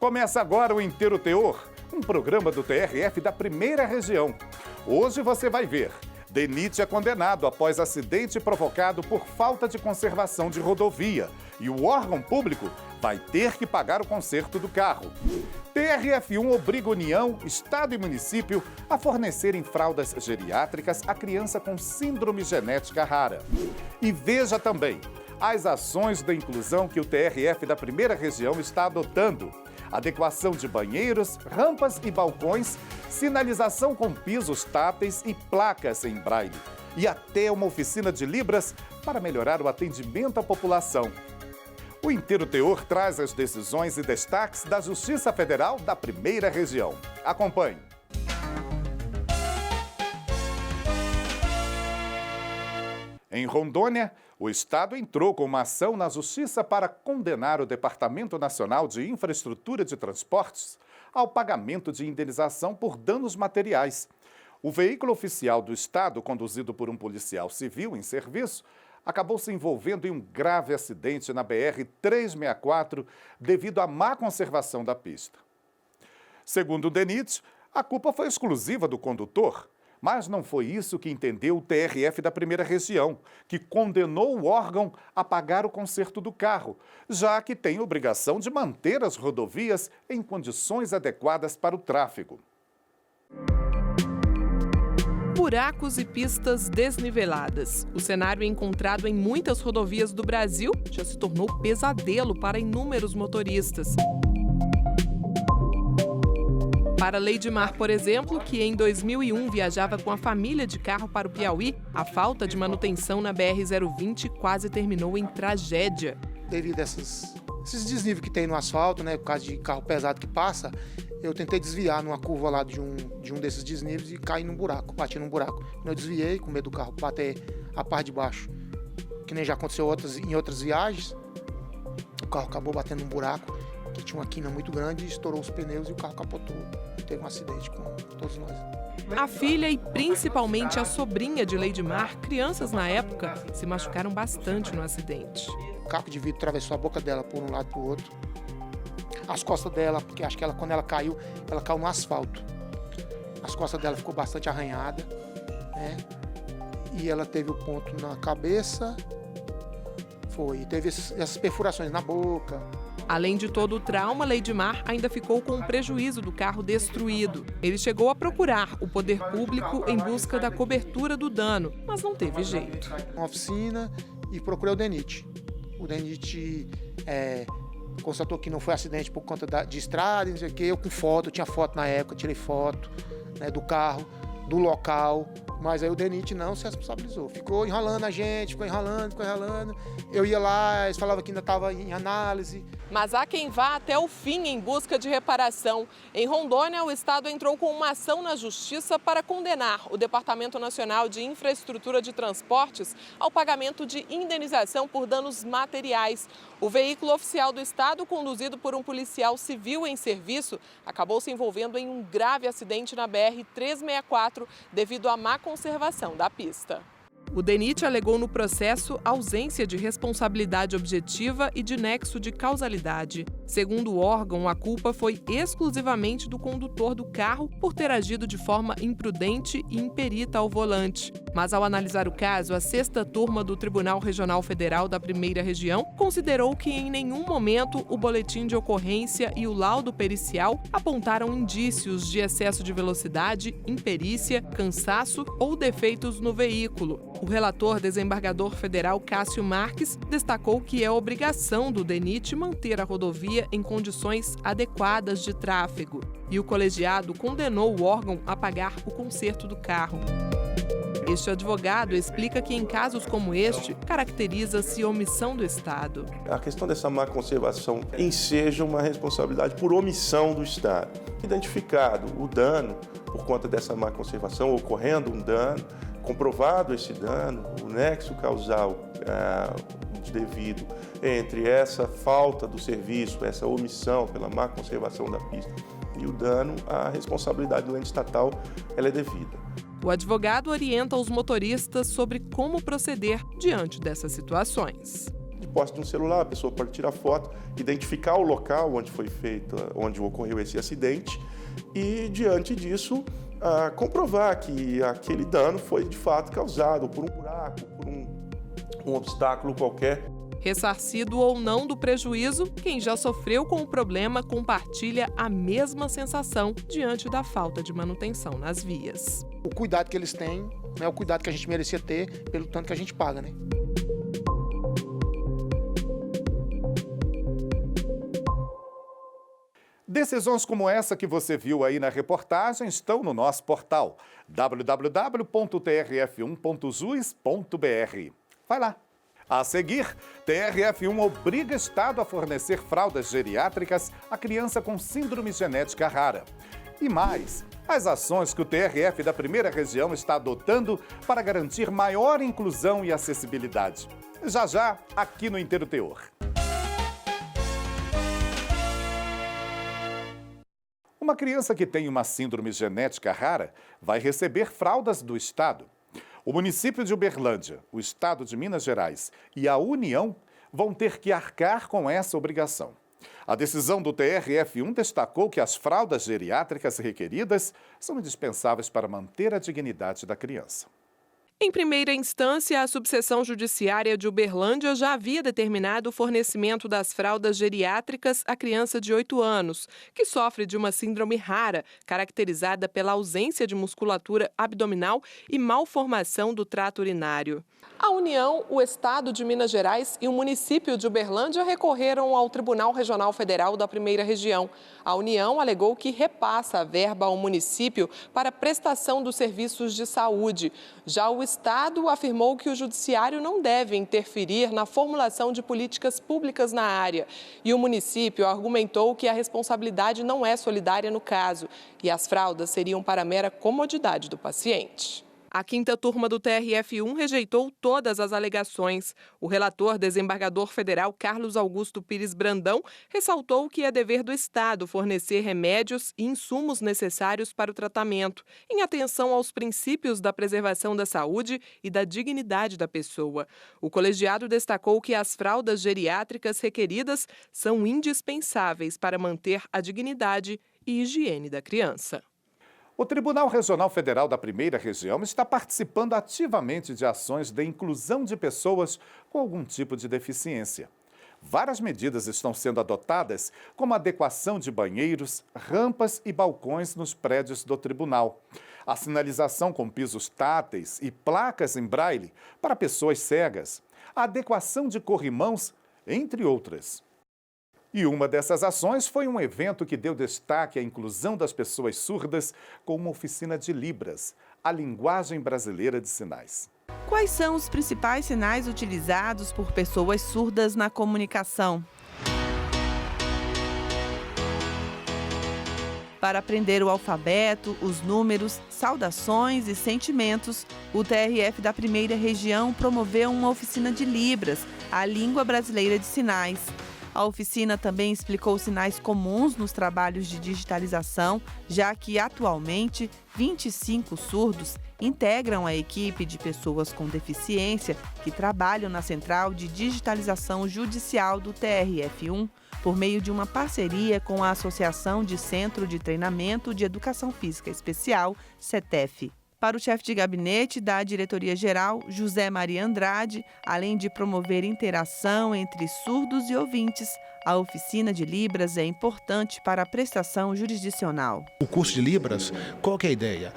Começa agora o Inteiro Teor, um programa do TRF da Primeira Região. Hoje você vai ver: DENIT é condenado após acidente provocado por falta de conservação de rodovia e o órgão público vai ter que pagar o conserto do carro. TRF1 obriga União, Estado e município a fornecerem fraldas geriátricas à criança com síndrome genética rara. E veja também as ações da inclusão que o TRF da Primeira Região está adotando: adequação de banheiros, rampas e balcões, sinalização com pisos táteis e placas em braille. E até uma oficina de Libras para melhorar o atendimento à população. O Inteiro Teor traz as decisões e destaques da Justiça Federal da Primeira Região. Acompanhe. Em Rondônia, o Estado entrou com uma ação na Justiça para condenar o Departamento Nacional de Infraestrutura de Transportes ao pagamento de indenização por danos materiais. O veículo oficial do Estado, conduzido por um policial civil em serviço, acabou se envolvendo em um grave acidente na BR-364 devido à má conservação da pista. Segundo o DENIT, a culpa foi exclusiva do condutor. Mas não foi isso que entendeu o TRF da Primeira Região, que condenou o órgão a pagar o conserto do carro, já que tem obrigação de manter as rodovias em condições adequadas para o tráfego. Buracos e pistas desniveladas. O cenário encontrado em muitas rodovias do Brasil já se tornou pesadelo para inúmeros motoristas. Para Leidmar, por exemplo, que em 2001 viajava com a família de carro para o Piauí, a falta de manutenção na BR-020 quase terminou em tragédia. Devido a esses desníveis que tem no asfalto, né, por causa de carro pesado que passa, eu tentei desviar numa curva lá de um desses desníveis e caí num buraco, bati num buraco. Eu desviei com medo do carro bater a parte de baixo, que nem já aconteceu em outras viagens. O carro acabou batendo num buraco, que tinha uma quina muito grande, estourou os pneus e o carro capotou. E teve um acidente com todos nós. A filha e principalmente a sobrinha de Leidmar, crianças na época, se machucaram bastante no acidente. O caco de vidro atravessou a boca dela por um lado e por outro. As costas dela, porque acho que quando ela caiu no asfalto. As costas dela ficou bastante arranhada, né? E ela teve o ponto na cabeça, teve essas perfurações na boca. Além de todo o trauma, Leidmar ainda ficou com o prejuízo do carro destruído. Ele chegou a procurar o poder público em busca da cobertura do dano, mas não teve jeito. Uma oficina e procurei o DENIT. O DENIT constatou que não foi acidente por conta de estrada, não sei o quê. Eu com foto, eu tinha foto na época, tirei foto, né, do carro, do local. Mas aí o DENIT não se responsabilizou. Ficou enrolando a gente, ficou enrolando. Eu ia lá, eles falavam que ainda estava em análise. Mas há quem vá até o fim em busca de reparação. Em Rondônia, o Estado entrou com uma ação na Justiça para condenar o Departamento Nacional de Infraestrutura de Transportes ao pagamento de indenização por danos materiais. O veículo oficial do Estado, conduzido por um policial civil em serviço, acabou se envolvendo em um grave acidente na BR-364 devido à má conservação da pista. O DENIT alegou no processo ausência de responsabilidade objetiva e de nexo de causalidade. Segundo o órgão, a culpa foi exclusivamente do condutor do carro por ter agido de forma imprudente e imperita ao volante. Mas ao analisar o caso, a 6ª turma do Tribunal Regional Federal da Primeira Região considerou que em nenhum momento o boletim de ocorrência e o laudo pericial apontaram indícios de excesso de velocidade, imperícia, cansaço ou defeitos no veículo. O relator desembargador federal Cássio Marques destacou que é obrigação do DENIT manter a rodovia em condições adequadas de tráfego. E o colegiado condenou o órgão a pagar o conserto do carro. Este advogado explica que em casos como este, caracteriza-se omissão do Estado. A questão dessa má conservação enseja uma responsabilidade por omissão do Estado. Identificado o dano por conta dessa má conservação, ocorrendo um dano, comprovado esse dano, o nexo causal devido entre essa falta do serviço, essa omissão pela má conservação da pista e o dano, a responsabilidade do ente estatal ela é devida. O advogado orienta os motoristas sobre como proceder diante dessas situações. de posse de um celular, a pessoa pode tirar foto, identificar o local onde foi feito, onde ocorreu esse acidente e, diante disso, comprovar que aquele dano foi de fato causado por um buraco, por um obstáculo qualquer. Ressarcido ou não do prejuízo, quem já sofreu com o problema compartilha a mesma sensação diante da falta de manutenção nas vias. O cuidado que eles têm não é o cuidado que a gente merecia ter pelo tanto que a gente paga, né? Decisões como essa que você viu aí na reportagem estão no nosso portal www.trf1.jus.br. Vai lá. A seguir, TRF1 obriga Estado a fornecer fraldas geriátricas a criança com síndrome genética rara. E mais, as ações que o TRF da Primeira Região está adotando para garantir maior inclusão e acessibilidade. Já já, aqui no Inteiro Teor. Uma criança que tem uma síndrome genética rara vai receber fraldas do Estado. O município de Uberlândia, o Estado de Minas Gerais e a União vão ter que arcar com essa obrigação. A decisão do TRF1 destacou que as fraldas geriátricas requeridas são indispensáveis para manter a dignidade da criança. Em primeira instância, a subseção judiciária de Uberlândia já havia determinado o fornecimento das fraldas geriátricas à criança de 8 anos, que sofre de uma síndrome rara, caracterizada pela ausência de musculatura abdominal e malformação do trato urinário. A União, o Estado de Minas Gerais e o município de Uberlândia recorreram ao Tribunal Regional Federal da Primeira Região. A União alegou que repassa a verba ao município para prestação dos serviços de saúde. Já o Estado afirmou que o Judiciário não deve interferir na formulação de políticas públicas na área. E o município argumentou que a responsabilidade não é solidária no caso e as fraldas seriam para mera comodidade do paciente. A quinta turma do TRF1 rejeitou todas as alegações. O relator desembargador federal Carlos Augusto Pires Brandão ressaltou que é dever do Estado fornecer remédios e insumos necessários para o tratamento, em atenção aos princípios da preservação da saúde e da dignidade da pessoa. O colegiado destacou que as fraldas geriátricas requeridas são indispensáveis para manter a dignidade e higiene da criança. O Tribunal Regional Federal da Primeira Região está participando ativamente de ações de inclusão de pessoas com algum tipo de deficiência. Várias medidas estão sendo adotadas, como a adequação de banheiros, rampas e balcões nos prédios do tribunal, a sinalização com pisos táteis e placas em braille para pessoas cegas, a adequação de corrimãos, entre outras. E uma dessas ações foi um evento que deu destaque à inclusão das pessoas surdas com uma oficina de Libras, a linguagem brasileira de sinais. Quais são os principais sinais utilizados por pessoas surdas na comunicação? Para aprender o alfabeto, os números, saudações e sentimentos, o TRF da Primeira Região promoveu uma oficina de Libras, a língua brasileira de sinais. A oficina também explicou sinais comuns nos trabalhos de digitalização, já que, atualmente, 25 surdos integram a equipe de pessoas com deficiência que trabalham na Central de Digitalização Judicial do TRF1, por meio de uma parceria com a Associação de Centro de Treinamento de Educação Física Especial, CETEF. Para o chefe de gabinete da Diretoria-Geral, José Maria Andrade, além de promover interação entre surdos e ouvintes, a oficina de Libras é importante para a prestação jurisdicional. O curso de Libras, qual que é a ideia?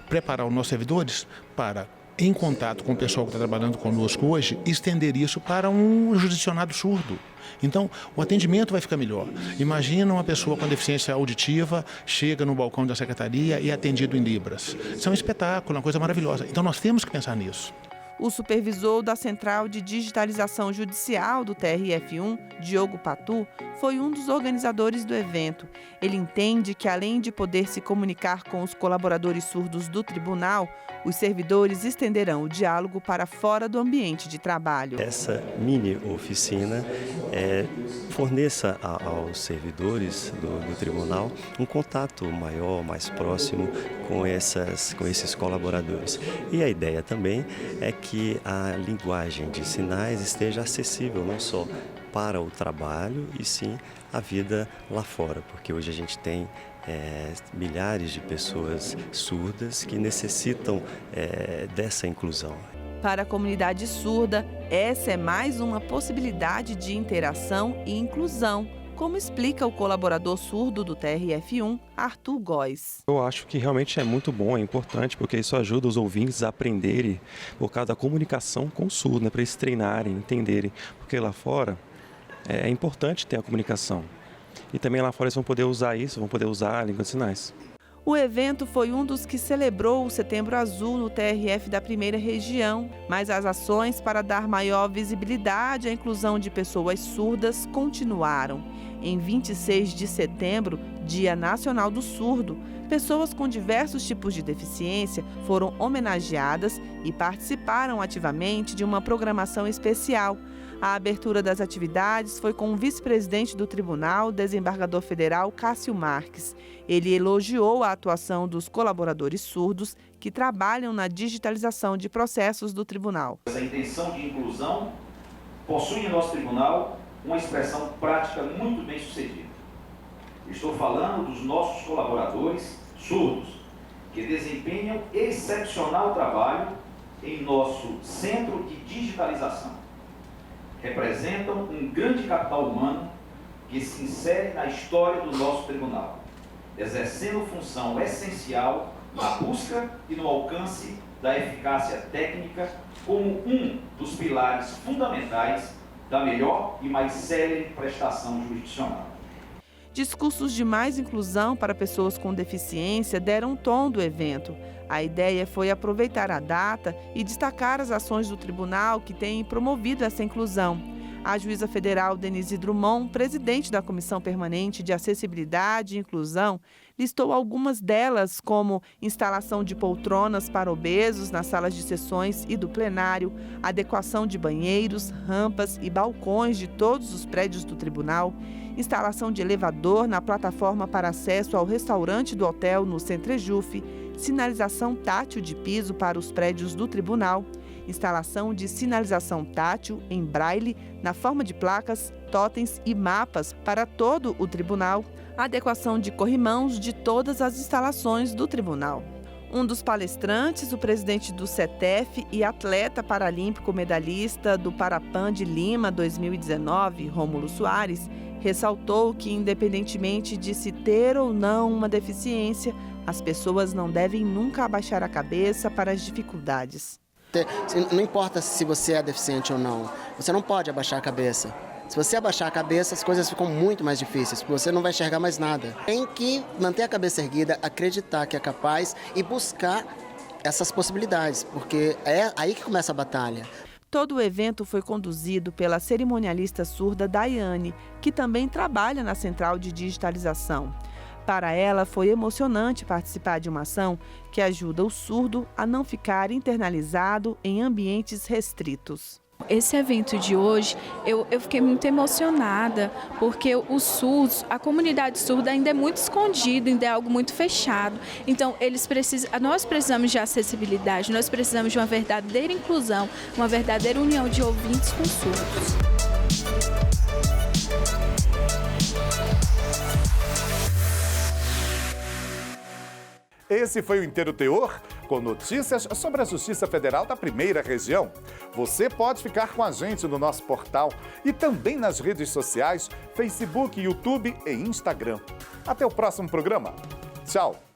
Preparar os nossos servidores para, em contato com o pessoal que está trabalhando conosco hoje, estender isso para um jurisdicionado surdo. Então, o atendimento vai ficar melhor. Imagina uma pessoa com deficiência auditiva, chega no balcão da secretaria e é atendido em Libras. Isso é um espetáculo, uma coisa maravilhosa. Então, nós temos que pensar nisso. O supervisor da Central de Digitalização Judicial do TRF1, Diogo Patu, foi um dos organizadores do evento. Ele entende que, além de poder se comunicar com os colaboradores surdos do tribunal, os servidores estenderão o diálogo para fora do ambiente de trabalho. Essa mini oficina forneça aos servidores do tribunal um contato maior, mais próximo com esses colaboradores. E a ideia também é que que a linguagem de sinais esteja acessível não só para o trabalho e sim a vida lá fora, porque hoje a gente tem milhares de pessoas surdas que necessitam dessa inclusão. Para a comunidade surda, essa é mais uma possibilidade de interação e inclusão, como explica o colaborador surdo do TRF1, Arthur Góes. Eu acho que realmente é muito bom, é importante, porque isso ajuda os ouvintes a aprenderem por causa da comunicação com o surdo, para eles treinarem, entenderem. Porque lá fora é importante ter a comunicação. E também lá fora eles vão poder usar isso, vão poder usar a língua de sinais. O evento foi um dos que celebrou o Setembro Azul no TRF da primeira região, mas as ações para dar maior visibilidade à inclusão de pessoas surdas continuaram. Em 26 de setembro, Dia Nacional do Surdo, pessoas com diversos tipos de deficiência foram homenageadas e participaram ativamente de uma programação especial. A abertura das atividades foi com o vice-presidente do tribunal, desembargador federal Cássio Marques. Ele elogiou a atuação dos colaboradores surdos que trabalham na digitalização de processos do tribunal. Essa intenção de inclusão possui em nosso tribunal uma expressão prática muito bem sucedida. Estou falando dos nossos colaboradores surdos, que desempenham excepcional trabalho em nosso centro de digitalização. Representam um grande capital humano que se insere na história do nosso tribunal, exercendo função essencial na busca e no alcance da eficácia técnica como um dos pilares fundamentais da melhor e mais célere prestação jurisdicional. Discursos de mais inclusão para pessoas com deficiência deram um tom do evento. A ideia foi aproveitar a data e destacar as ações do tribunal que têm promovido essa inclusão. A juíza federal Denise Drummond, presidente da Comissão Permanente de Acessibilidade e Inclusão, listou algumas delas, como instalação de poltronas para obesos nas salas de sessões e do plenário, adequação de banheiros, rampas e balcões de todos os prédios do tribunal, instalação de elevador na plataforma para acesso ao restaurante do hotel no Centrejuf, sinalização tátil de piso para os prédios do tribunal, instalação de sinalização tátil em braille na forma de placas, totens e mapas para todo o tribunal, adequação de corrimãos de todas as instalações do tribunal. Um dos palestrantes, o presidente do CETEF e atleta paralímpico medalhista do Parapan de Lima 2019, Rômulo Soares, ressaltou que, independentemente de se ter ou não uma deficiência, as pessoas não devem nunca abaixar a cabeça para as dificuldades. Não importa se você é deficiente ou não, você não pode abaixar a cabeça. Se você abaixar a cabeça, as coisas ficam muito mais difíceis, porque você não vai enxergar mais nada. Tem que manter a cabeça erguida, acreditar que é capaz e buscar essas possibilidades, porque é aí que começa a batalha. Todo o evento foi conduzido pela cerimonialista surda Daiane, que também trabalha na Central de Digitalização. Para ela, foi emocionante participar de uma ação que ajuda o surdo a não ficar internalizado em ambientes restritos. Esse evento de hoje, eu fiquei muito emocionada, porque os surdos, a comunidade surda ainda é muito escondida, ainda é algo muito fechado. Então, nós precisamos de acessibilidade, nós precisamos de uma verdadeira inclusão, uma verdadeira união de ouvintes com surdos. Esse foi o Inteiro Teor, com notícias sobre a Justiça Federal da Primeira Região. Você pode ficar com a gente no nosso portal e também nas redes sociais, Facebook, YouTube e Instagram. Até o próximo programa. Tchau!